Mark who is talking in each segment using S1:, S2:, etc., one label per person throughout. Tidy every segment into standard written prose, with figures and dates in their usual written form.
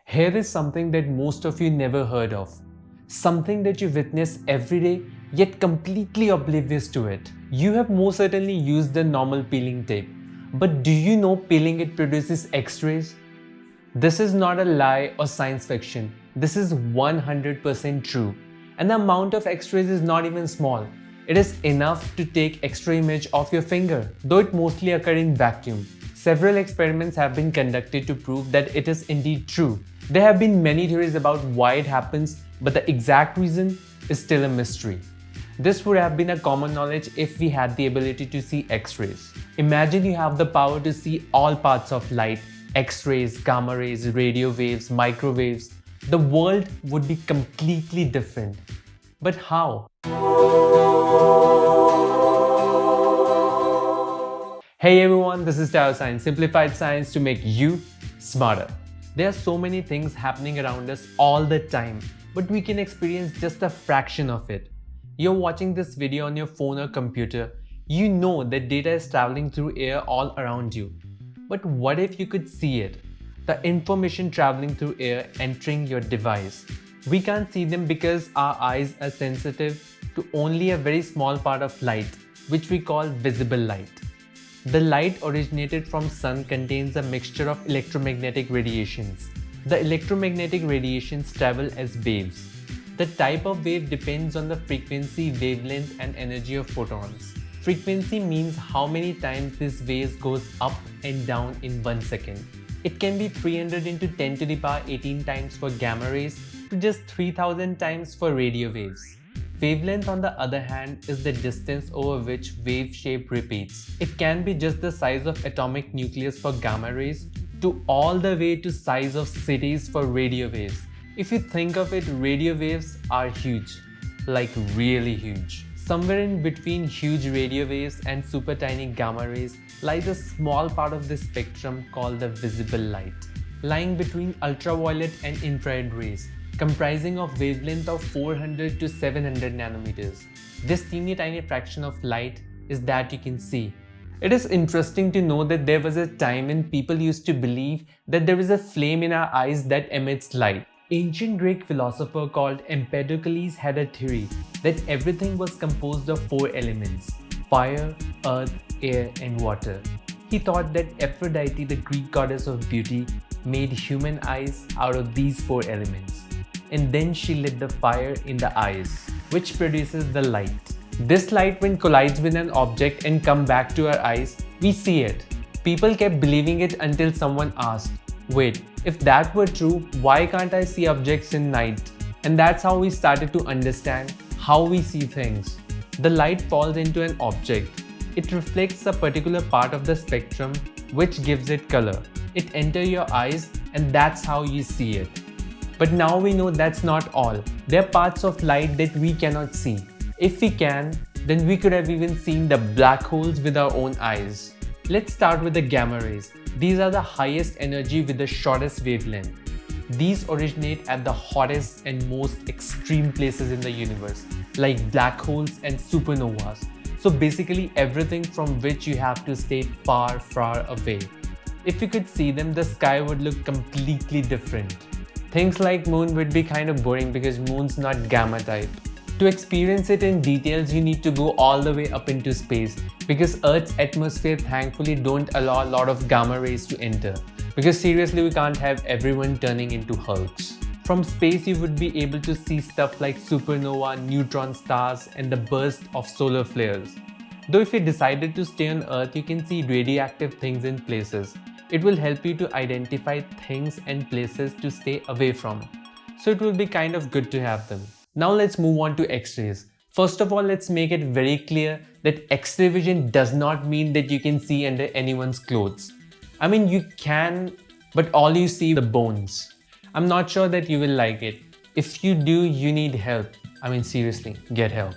S1: Here is something that most of you never heard of. Something that you witness every day, yet completely oblivious to it. You have most certainly used the normal peeling tape. But do you know peeling it produces X-rays? This is not a lie or science fiction. This is 100% true. And the amount of X-rays is not even small. It is enough to take X-ray image of your finger, though it mostly occurs in vacuum. Several experiments have been conducted to prove that it is indeed true. There have been many theories about why it happens, but the exact reason is still a mystery. This would have been a common knowledge if we had the ability to see X-rays. Imagine you have the power to see all parts of light, X-rays, gamma rays, radio waves, microwaves. The world would be completely different. But how? Hey everyone, this is Tao Science, simplified science to make you smarter. There are so many things happening around us all the time, but we can experience just a fraction of it. You're watching this video on your phone or computer. You know that data is traveling through air all around you. But what if you could see it? The information traveling through air entering your device. We can't see them because our eyes are sensitive to only a very small part of light, which we call visible light. The light originated from sun contains a mixture of electromagnetic radiations. The electromagnetic radiations travel as waves. The type of wave depends on the frequency, wavelength, and energy of photons. Frequency means how many times this wave goes up and down in 1 second. It can be 300 into 10 to the power 18 times for gamma rays to just 3000 times for radio waves. Wavelength, on the other hand, is the distance over which wave shape repeats. It can be just the size of atomic nucleus for gamma rays to all the way to size of cities for radio waves. If you think of it, radio waves are huge, like really huge. Somewhere in between huge radio waves and super tiny gamma rays lies a small part of the spectrum called the visible light, lying between ultraviolet and infrared rays, comprising of wavelength of 400 to 700 nanometers. This teeny tiny fraction of light is that you can see. It is interesting to know that there was a time when people used to believe that there is a flame in our eyes that emits light. Ancient Greek philosopher called Empedocles had a theory that everything was composed of 4 elements: fire, earth, air, and water. He thought that Aphrodite, the Greek goddess of beauty, made human eyes out of these 4 elements. And then she lit the fire in the eyes, which produces the light. This light, when collides with an object and comes back to our eyes, we see it. People kept believing it until someone asked, wait, if that were true, why can't I see objects in night? And that's how we started to understand how we see things. The light falls into an object. It reflects a particular part of the spectrum, which gives it color. It enters your eyes, and that's how you see it. But now we know that's not all. There are parts of light that we cannot see. If we can, then we could have even seen the black holes with our own eyes. Let's start with the gamma rays. These are the highest energy with the shortest wavelength. These originate at the hottest and most extreme places in the universe, like black holes and supernovas. So basically everything from which you have to stay far, far away. If you could see them, the sky would look completely different. Things like moon would be kind of boring because moon's not gamma type. To experience it in details, you need to go all the way up into space because Earth's atmosphere thankfully don't allow a lot of gamma rays to enter. Because seriously, we can't have everyone turning into Hulks. From space, you would be able to see stuff like supernova, neutron stars, and the burst of solar flares. Though if you decided to stay on Earth, you can see radioactive things in places. It will help you to identify things and places to stay away from. So it will be kind of good to have them. Now let's move on to X-rays. First of all, let's make it very clear that X-ray vision does not mean that you can see under anyone's clothes. I mean, you can, but all you see are the bones. I'm not sure that you will like it. If you do, you need help. I mean, seriously, get help.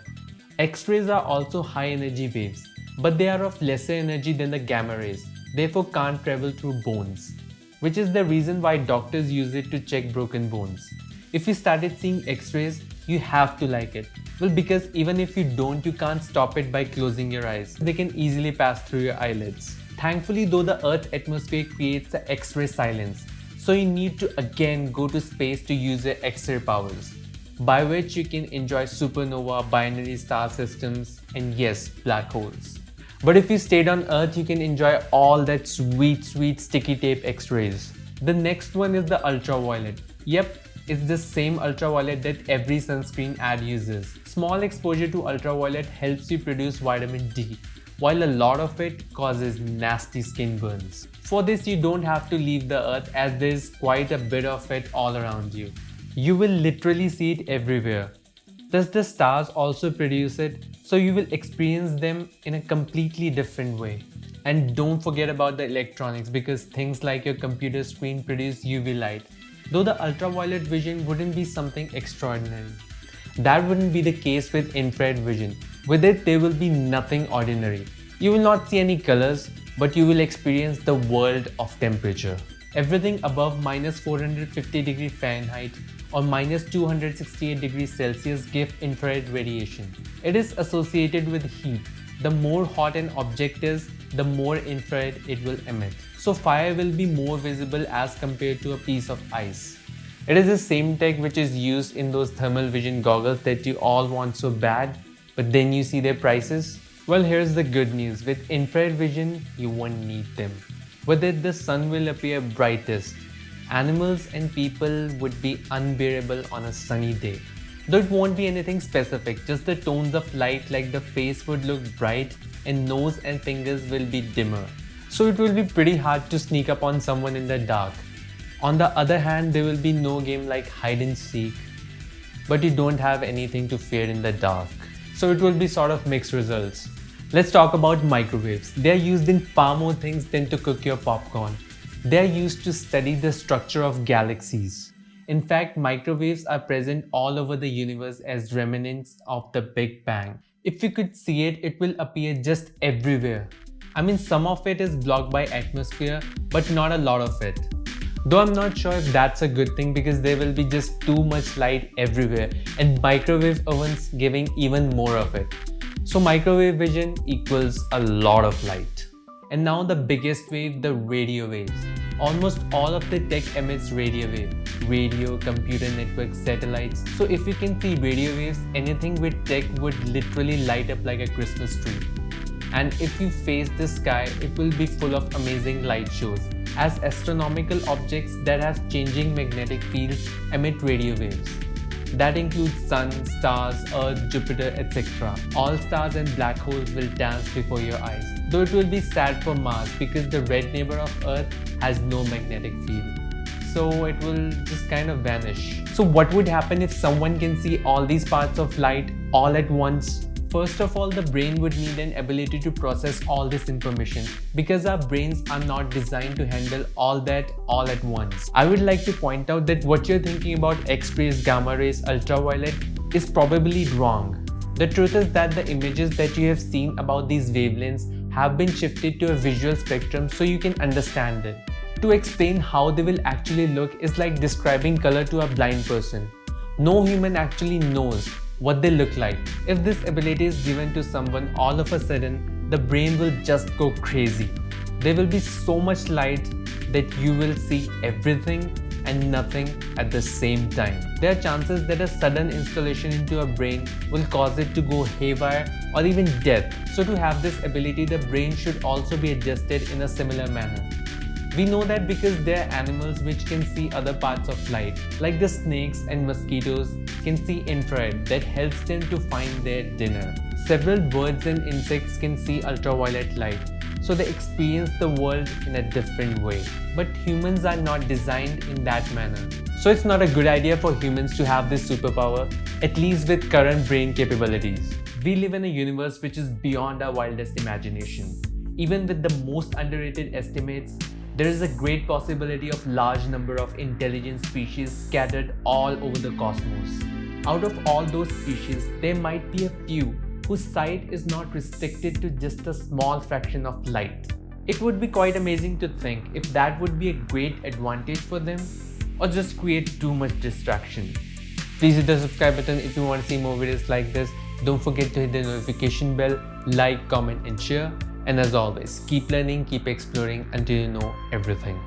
S1: X-rays are also high energy waves, but they are of lesser energy than the gamma rays, therefore can't travel through bones, which is the reason why doctors use it to check broken bones. If you started seeing X-rays, you have to like it. Well, because even if you don't, you can't stop it by closing your eyes. They can easily pass through your eyelids. Thankfully, though, the Earth's atmosphere creates the X-ray silence, So you need to again go to space to use your X-ray powers, by which you can enjoy supernova, binary star systems, and yes, black holes. But if you stayed on Earth, you can enjoy all that sweet sticky tape X-rays. The next one is the ultraviolet. Yep, it's the same ultraviolet that every sunscreen ad uses. Small exposure to ultraviolet helps you produce vitamin D, while a lot of it causes nasty skin burns. For this, you don't have to leave the Earth, as there's quite a bit of it all around you. You will literally see it everywhere. Thus the stars also produce it, so you will experience them in a completely different way. And don't forget about the electronics, because things like your computer screen produce UV light, though the ultraviolet vision wouldn't be something extraordinary. That wouldn't be the case with infrared vision. With it, there will be nothing ordinary. You will not see any colors, but you will experience the world of temperature. Everything above minus 450 degrees Fahrenheit or minus 268 degrees Celsius give infrared radiation. It is associated with heat. The more hot an object is, the more infrared it will emit. So fire will be more visible as compared to a piece of ice. It is the same tech which is used in those thermal vision goggles that you all want so bad, but then you see their prices. Well, here's the good news. With infrared vision, you won't need them. With it, the sun will appear brightest. Animals and people would be unbearable on a sunny day. Though it won't be anything specific, just the tones of light, like the face would look bright and nose and fingers will be dimmer. So it will be pretty hard to sneak up on someone in the dark. On the other hand, there will be no game like hide and seek, but you don't have anything to fear in the dark. So it will be sort of mixed results. Let's talk about microwaves. They are used in far more things than to cook your popcorn. They are used to study the structure of galaxies. In fact, microwaves are present all over the universe as remnants of the Big Bang. If you could see it, it will appear just everywhere. I mean, some of it is blocked by atmosphere, but not a lot of it. Though I'm not sure if that's a good thing, because there will be just too much light everywhere and microwave ovens giving even more of it. So microwave vision equals a lot of light. And now the biggest wave, the radio waves. Almost all of the tech emits radio wave. Radio, computer networks, satellites. So if you can see radio waves, anything with tech would literally light up like a Christmas tree. And if you face the sky, it will be full of amazing light shows, as astronomical objects that have changing magnetic fields emit radio waves. That includes sun, stars, Earth, Jupiter, etc. All stars and black holes will dance before your eyes. Though it will be sad for Mars, because the red neighbor of Earth has no magnetic field. So it will just kind of vanish. So what would happen if someone can see all these parts of light all at once? First of all, the brain would need an ability to process all this information, because our brains are not designed to handle all that all at once. I would like to point out that what you're thinking about X-rays, gamma rays, ultraviolet is probably wrong. The truth is that the images that you have seen about these wavelengths have been shifted to a visual spectrum so you can understand it. To explain how they will actually look is like describing color to a blind person. No human actually knows what they look like. If this ability is given to someone, all of a sudden, the brain will just go crazy. There will be so much light that you will see everything and nothing at the same time. There are chances that a sudden installation into a brain will cause it to go haywire or even death. So to have this ability, the brain should also be adjusted in a similar manner. We know that because there are animals which can see other parts of light, like the snakes and mosquitoes can see infrared that helps them to find their dinner. Several birds and insects can see ultraviolet light, so they experience the world in a different way. But humans are not designed in that manner. So it's not a good idea for humans to have this superpower, at least with current brain capabilities. We live in a universe which is beyond our wildest imagination. Even with the most underrated estimates, there is a great possibility of large number of intelligent species scattered all over the cosmos. Out of all those species, there might be a few whose sight is not restricted to just a small fraction of light. It would be quite amazing to think if that would be a great advantage for them, or just create too much distraction. Please hit the subscribe button if you want to see more videos like this. Don't forget to hit the notification bell, like, comment and share. And as always, keep learning, keep exploring until you know everything.